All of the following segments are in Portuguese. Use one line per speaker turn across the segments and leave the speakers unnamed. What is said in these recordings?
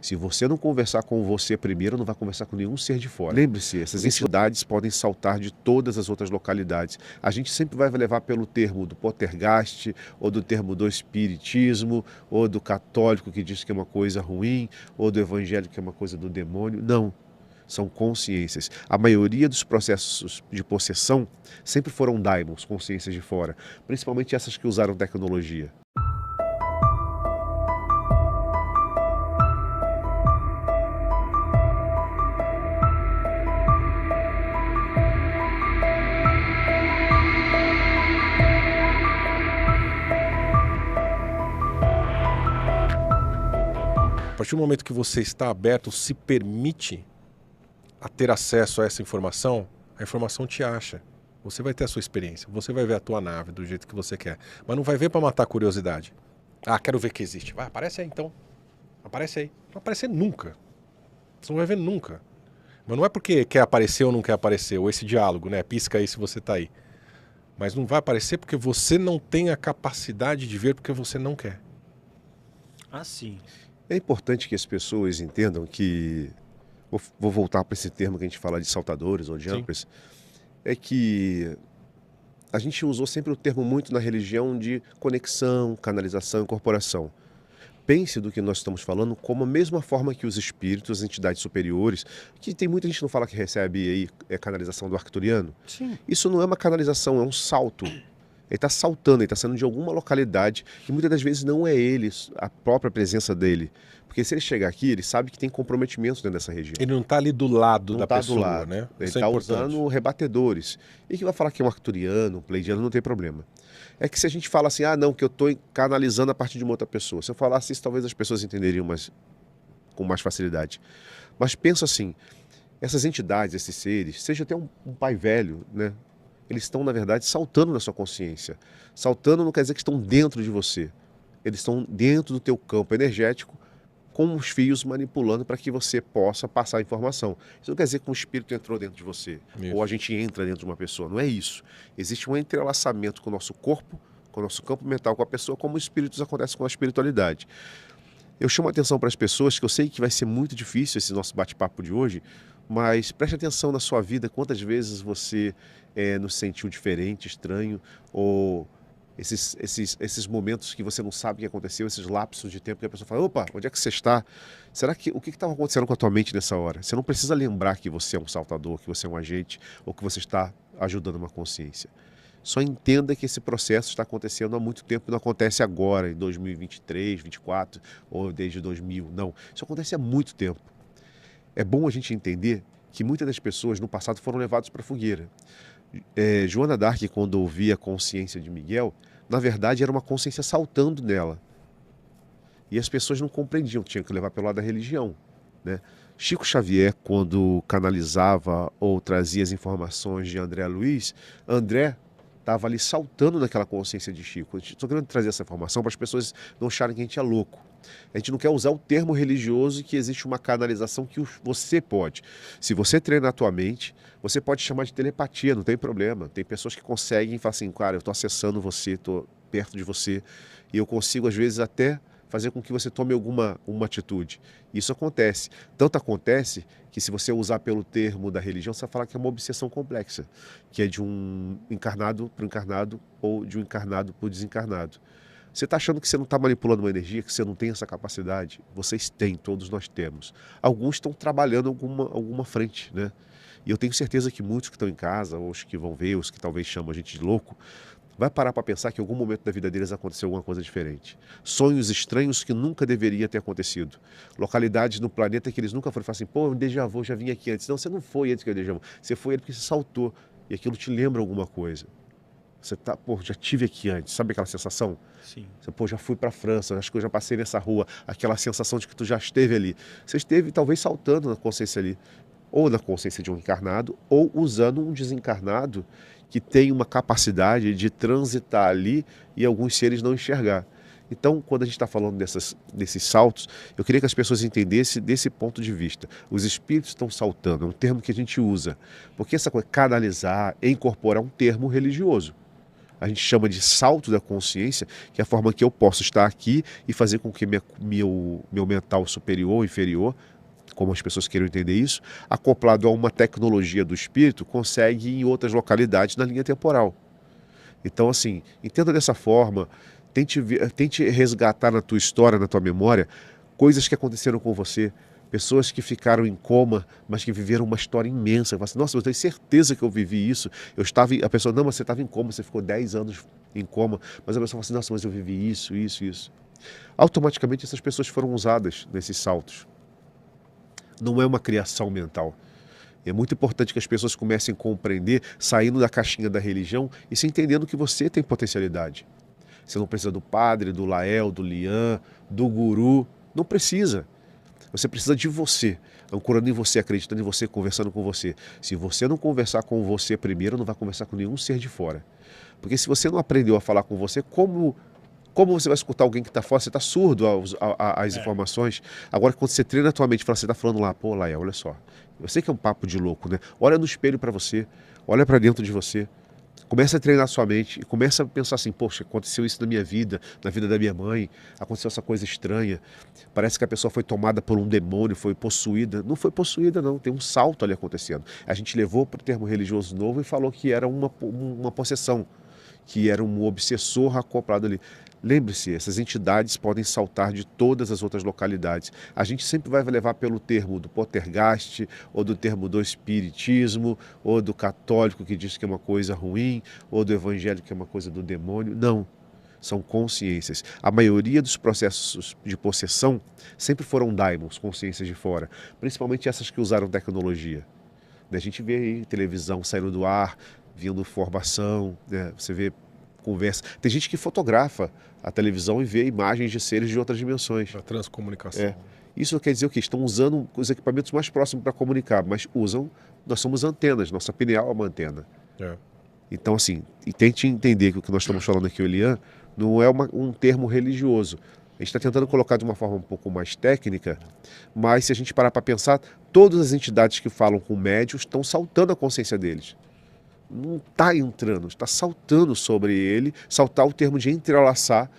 Se você não conversar com você primeiro, não vai conversar com nenhum ser de fora. Lembre-se, essas entidades podem saltar de todas as outras localidades. A gente sempre vai levar pelo termo do poltergeist, ou do termo do espiritismo, ou do católico que diz que é uma coisa ruim, ou do evangélico que é uma coisa do demônio. Não. São consciências. A maioria dos processos de possessão sempre foram daimons, consciências de fora, principalmente essas que usaram tecnologia.
A partir do momento que você está aberto, se permite a ter acesso a essa informação, a informação te acha. Você vai ter a sua experiência, você vai ver a tua nave do jeito que você quer. Mas não vai ver para matar a curiosidade. Ah, quero ver que existe. Vai, aparece aí então. Aparece aí. Não vai aparecer nunca. Você não vai ver nunca. Mas não é porque quer aparecer ou não quer aparecer, ou esse diálogo, né? Pisca aí se você tá aí. Mas não vai aparecer porque você não tem a capacidade de ver porque você não quer.
Ah, sim.
É importante que as pessoas entendam que, vou voltar para esse termo que a gente fala de saltadores ou jumpers, é que a gente usou sempre o termo muito na religião de conexão, canalização, incorporação. Pense do que nós estamos falando como a mesma forma que os espíritos, as entidades superiores, que tem muita gente que não fala que recebe aí canalização do arcturiano.
Sim.
Isso não é uma canalização, é um salto. Ele está saltando, ele está saindo de alguma localidade e muitas das vezes não é ele, a própria presença dele. Porque se ele chegar aqui, ele sabe que tem comprometimento dentro dessa região.
Ele não está ali do lado
Não
da
está
pessoa,
do lado,
né?
ele
Isso é
está
importante.
usando rebatedores. E que vai falar que é um arcturiano, um pleidiano, não tem problema. É que se a gente fala assim, ah não, que eu estou canalizando a partir de uma outra pessoa. Se eu falasse isso, talvez as pessoas entenderiam com mais facilidade. Mas pensa assim, essas entidades, esses seres, seja até um pai velho, né? Eles estão, na verdade, saltando na sua consciência. Saltando não quer dizer que estão dentro de você. Eles estão dentro do teu campo energético, com os fios manipulando para que você possa passar a informação. Isso não quer dizer que um espírito entrou dentro de você,
Isso.
ou a gente entra dentro de uma pessoa. Não é isso. Existe um entrelaçamento com o nosso corpo, com o nosso campo mental, com a pessoa, como os espíritos acontecem com a espiritualidade. Eu chamo a atenção para as pessoas, que eu sei que vai ser muito difícil esse nosso bate-papo de hoje, mas preste atenção na sua vida, quantas vezes você nos sentiu diferente, estranho, ou esses momentos que você não sabe o que aconteceu, esses lapsos de tempo que a pessoa fala, opa, onde é que você está? O que estava acontecendo com a tua mente nessa hora? Você não precisa lembrar que você é um saltador, que você é um agente, ou que você está ajudando uma consciência. Só entenda que esse processo está acontecendo há muito tempo, não acontece agora, em 2023, 2024, ou desde 2000, não. Isso acontece há muito tempo. É bom a gente entender que muitas das pessoas no passado foram levadas para a fogueira. Joana d'Arc, quando ouvia a consciência de Miguel, na verdade era uma consciência saltando nela. E as pessoas não compreendiam, tinham que levar pelo lado da religião, né? Chico Xavier, quando canalizava ou trazia as informações de André Luiz, André estava ali saltando naquela consciência de Chico. Estou querendo trazer essa informação para as pessoas não acharem que a gente é louco. A gente não quer usar o termo religioso e que existe uma canalização que você pode. Se você treinar a tua mente, você pode chamar de telepatia, não tem problema. Tem pessoas que conseguem falar assim, cara, eu estou acessando você, estou perto de você e eu consigo às vezes até fazer com que você tome uma atitude. Isso acontece. Tanto acontece que se você usar pelo termo da religião, você vai falar que é uma obsessão complexa, que é de um encarnado para o encarnado ou de um encarnado para o desencarnado. Você está achando que você não está manipulando uma energia, que você não tem essa capacidade? Vocês têm, todos nós temos. Alguns estão trabalhando alguma frente, né? E eu tenho certeza que muitos que estão em casa, ou os que vão ver, os que talvez chamam a gente de louco, vai parar para pensar que em algum momento da vida deles aconteceu alguma coisa diferente. Sonhos estranhos que nunca deveria ter acontecido. Localidades no planeta que eles nunca foram. Falam assim, pô, um déjà vu, já vim aqui antes. Não, você não foi antes que eu déjà vu. Você foi porque você saltou. E aquilo te lembra alguma coisa. Você tá, pô, já tive aqui antes. Sabe aquela sensação?
Sim.
Você, pô, já fui para a França, acho que eu já passei nessa rua. Aquela sensação de que tu já esteve ali. Você esteve talvez saltando na consciência ali. Ou na consciência de um encarnado, ou usando um desencarnado que tem uma capacidade de transitar ali e alguns seres não enxergar. Então, quando a gente está falando desses saltos, eu queria que as pessoas entendessem desse ponto de vista. Os espíritos estão saltando, é um termo que a gente usa. Porque essa coisa, canalizar, incorporar um termo religioso. a gente chama de salto da consciência, que é a forma que eu posso estar aqui e fazer com que meu mental superior ou inferior, como as pessoas queiram entender isso, acoplado a uma tecnologia do espírito, consegue ir em outras localidades na linha temporal. Então, assim, entenda dessa forma, tente resgatar na tua história, na tua memória, coisas que aconteceram com você, pessoas que ficaram em coma, mas que viveram uma história imensa. Você fala assim, nossa, eu tenho certeza que eu vivi isso. A pessoa, não, mas você estava em coma, você ficou 10 anos em coma. Mas a pessoa fala assim, nossa, mas eu vivi isso, isso, isso. Automaticamente essas pessoas foram usadas nesses saltos. Não é uma criação mental. É muito importante que as pessoas comecem a compreender, saindo da caixinha da religião e se entendendo que você tem potencialidade. Você não precisa do padre, do Lael, do Lian, do guru. Não precisa. Você precisa de você, ancorando em você, acreditando em você, conversando com você. Se você não conversar com você primeiro, não vai conversar com nenhum ser de fora. Porque se você não aprendeu a falar com você, como você vai escutar alguém que está fora? Você está surdo às informações. Agora, quando você treina a tua mente, você está falando lá, pô, Lael, olha só. Eu sei que é um papo de louco, né? Olha no espelho para você, olha para dentro de você. Começa a treinar a sua mente e começa a pensar assim, poxa, aconteceu isso na minha vida, na vida da minha mãe, aconteceu essa coisa estranha, parece que a pessoa foi tomada por um demônio, foi possuída. Não foi possuída não, tem um salto ali acontecendo. A gente levou para o termo religioso novo e falou que era uma possessão, que era um obsessor acoplado ali. Lembre-se, essas entidades podem saltar de todas as outras localidades. A gente sempre vai levar pelo termo do poltergeist, ou do termo do espiritismo, ou do católico que diz que é uma coisa ruim, ou do evangélico que é uma coisa do demônio. Não, são consciências. A maioria dos processos de possessão sempre foram daimons, consciências de fora, principalmente essas que usaram tecnologia. A gente vê aí televisão saindo do ar, vindo formação, né? Você vê conversa. Tem gente que fotografa a televisão e vê imagens de seres de outras dimensões.
A transcomunicação.
Isso quer dizer o quê? Estão usando os equipamentos mais próximos para comunicar, mas nós somos antenas, nossa pineal é uma antena. Então, assim, e tente entender que o que nós estamos falando aqui, Elian, não é um termo religioso. A gente está tentando colocar de uma forma um pouco mais técnica, mas se a gente parar para pensar, todas as entidades que falam com médios estão saltando a consciência deles. Não está entrando, está saltando sobre ele, saltar o termo de entrelaçar,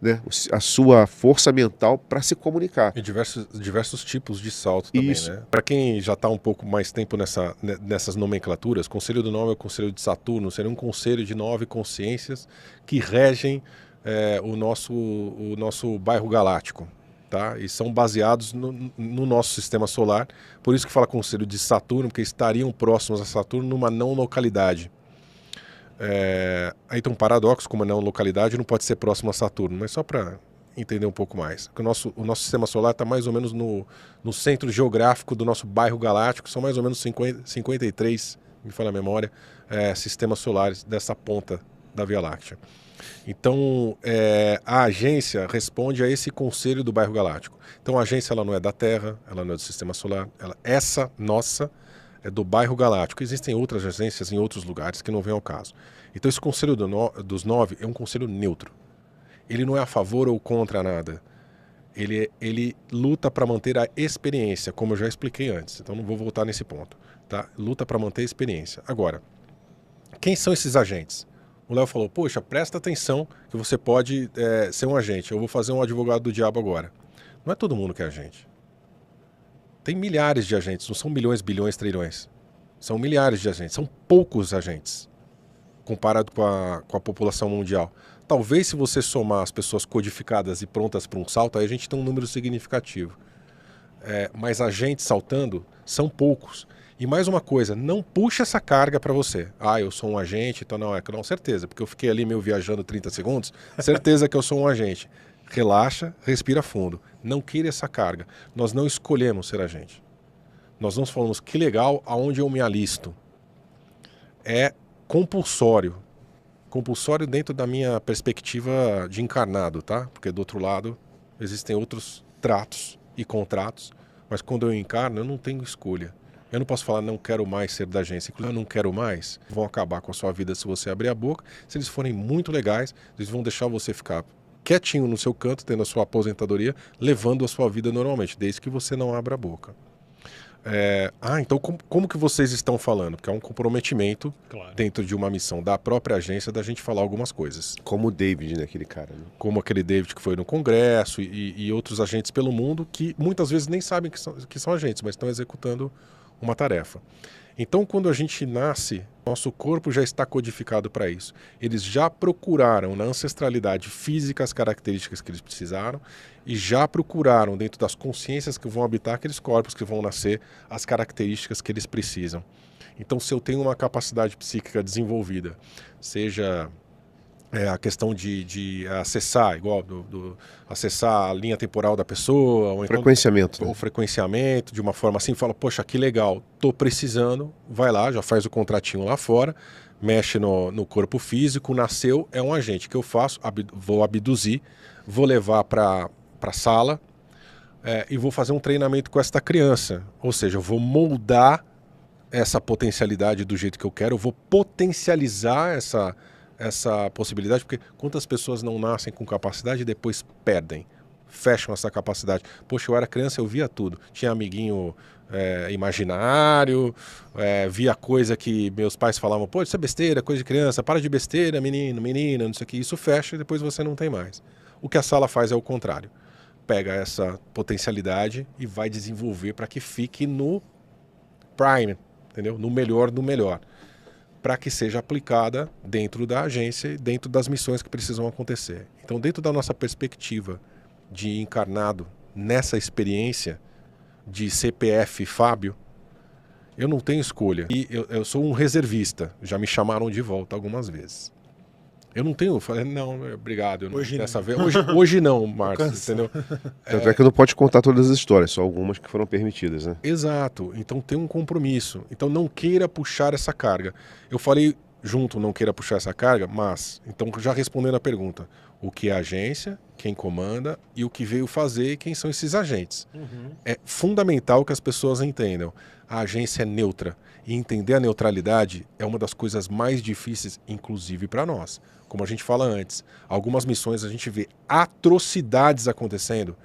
né, a sua força mental para se comunicar.
E diversos tipos de salto também,
Isso.
né? Para quem já está um pouco mais tempo nessas nomenclaturas, Conselho do 9 é o Conselho de Saturno, seria um conselho de 9 consciências que regem o nosso bairro galáctico. Tá? E são baseados no nosso sistema solar, por isso que fala Conselho de Saturno, porque estariam próximos a Saturno numa não localidade. Aí tem um paradoxo, como a não localidade não pode ser próximo a Saturno, mas só para entender um pouco mais. Porque o nosso sistema solar está mais ou menos no centro geográfico do nosso bairro galáctico, são mais ou menos 53, me fala a memória, sistemas solares dessa ponta da Via Láctea. Então, a agência responde a esse conselho do bairro galáctico. Então, a agência ela não é da Terra, ela não é do sistema solar, essa nossa é do bairro galáctico. Existem outras agências em outros lugares que não vêm ao caso. Então, esse conselho dos 9 é um conselho neutro. Ele não é a favor ou contra nada. Ele luta para manter a experiência, como eu já expliquei antes. Então, não vou voltar nesse ponto. Tá? Luta para manter a experiência. Agora, quem são esses agentes? O Léo falou, poxa, presta atenção que você pode ser um agente. Eu vou fazer um advogado do diabo agora. Não é todo mundo que é agente. Tem milhares de agentes, não são milhões, bilhões, trilhões. São milhares de agentes, são poucos agentes, comparado com a população mundial. Talvez se você somar as pessoas codificadas e prontas para um salto, aí a gente tem um número significativo. Mas agentes saltando são poucos. E mais uma coisa, não puxa essa carga para você. Eu sou um agente, então não, certeza, porque eu fiquei ali meio viajando 30 segundos, certeza que eu sou um agente. Relaxa, respira fundo, não queira essa carga. Nós não escolhemos ser agente. Nós não falamos, que legal, aonde eu me alisto. É compulsório. Compulsório dentro da minha perspectiva de encarnado, tá? Porque do outro lado existem outros tratos e contratos, mas quando eu encarno eu não tenho escolha. Eu não posso falar, não quero mais ser da agência. Eu não quero mais. Vão acabar com a sua vida se você abrir a boca. Se eles forem muito legais, eles vão deixar você ficar quietinho no seu canto, tendo a sua aposentadoria, levando a sua vida normalmente, desde que você não abra a boca. Então como que vocês estão falando? Porque é um comprometimento
Claro.
dentro de uma missão da própria agência da gente falar algumas coisas.
Como o David, né? Aquele cara. Né?
Como aquele David que foi no Congresso e outros agentes pelo mundo que muitas vezes nem sabem que são agentes, mas estão executando uma tarefa. Então, quando a gente nasce, nosso corpo já está codificado para isso. Eles já procuraram na ancestralidade física as características que eles precisaram e já procuraram dentro das consciências que vão habitar aqueles corpos que vão nascer as características que eles precisam. Então, se eu tenho uma capacidade psíquica desenvolvida, seja a questão de acessar, igual acessar a linha temporal da pessoa, ou
Frequenciamento.
Então,
né?
o frequenciamento, de uma forma assim, fala, poxa, que legal, tô precisando, vai lá, já faz o contratinho lá fora, mexe no corpo físico, nasceu, é um agente que eu faço, vou abduzir, vou levar para a sala e vou fazer um treinamento com esta criança, ou seja, eu vou moldar essa potencialidade do jeito que eu quero, eu vou potencializar essa possibilidade, porque quantas pessoas não nascem com capacidade e depois perdem, fecham essa capacidade. Poxa, eu era criança, eu via tudo. Tinha amiguinho imaginário, via coisa que meus pais falavam, pô, isso é besteira, coisa de criança, para de besteira, menino, menina, não sei o que. Isso fecha e depois você não tem mais. O que a sala faz é o contrário. Pega essa potencialidade e vai desenvolver para que fique no prime, entendeu? No melhor do melhor, para que seja aplicada dentro da agência e dentro das missões que precisam acontecer. Então, dentro da nossa perspectiva de encarnado nessa experiência de CPF Fábio, eu não tenho escolha. E eu sou um reservista, já me chamaram de volta algumas vezes. Eu não tenho, eu falei, não, obrigado.
Hoje
dessa
não.
vez, hoje não, Márcio, entendeu?
Tanto é que não pode contar todas as histórias, só algumas que foram permitidas, né?
Exato, então tem um compromisso. Então não queira puxar essa carga. Eu falei junto, não queira puxar essa carga, mas, então já respondendo a pergunta, o que é a agência, quem comanda e o que veio fazer e quem são esses agentes. É fundamental que as pessoas entendam. A agência é neutra e entender a neutralidade é uma das coisas mais difíceis, inclusive para nós. Como a gente fala antes, algumas missões a gente vê atrocidades acontecendo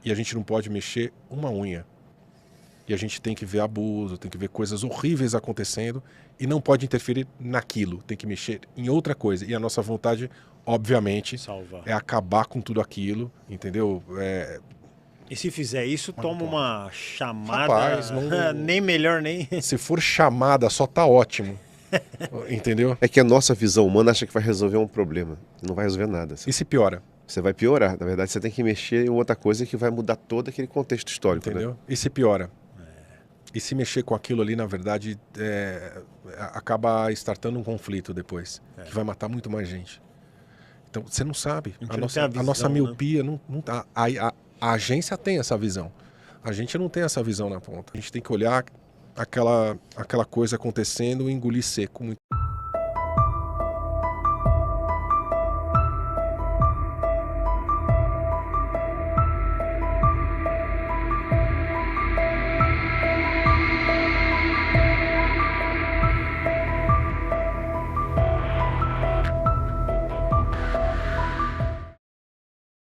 e a gente não pode mexer uma unha. E a gente tem que ver abuso, tem que ver coisas horríveis acontecendo e não pode interferir naquilo, tem que mexer em outra coisa. E a nossa vontade, obviamente,
Salvar.
é acabar com tudo aquilo, entendeu?
E se fizer isso, toma uma chamada.
Rapaz, não-
Nem melhor, nem.
Se for chamada, só tá ótimo. Entendeu?
É que a nossa visão humana acha que vai resolver um problema. Não vai resolver nada.
E se piora,
Você vai piorar. Na verdade, você tem que mexer em outra coisa que vai mudar todo aquele contexto histórico.
entendeu?
Né?
E se piora. E se mexer com aquilo ali, na verdade, acaba startando um conflito depois, que vai matar muito mais gente. Então, você não sabe.
A gente
A
não
nossa,
tem a visão,
a nossa
né?
miopia não tá. A agência tem essa visão. A gente não tem essa visão na ponta. A gente tem que olhar aquela coisa acontecendo e engolir seco. Muito.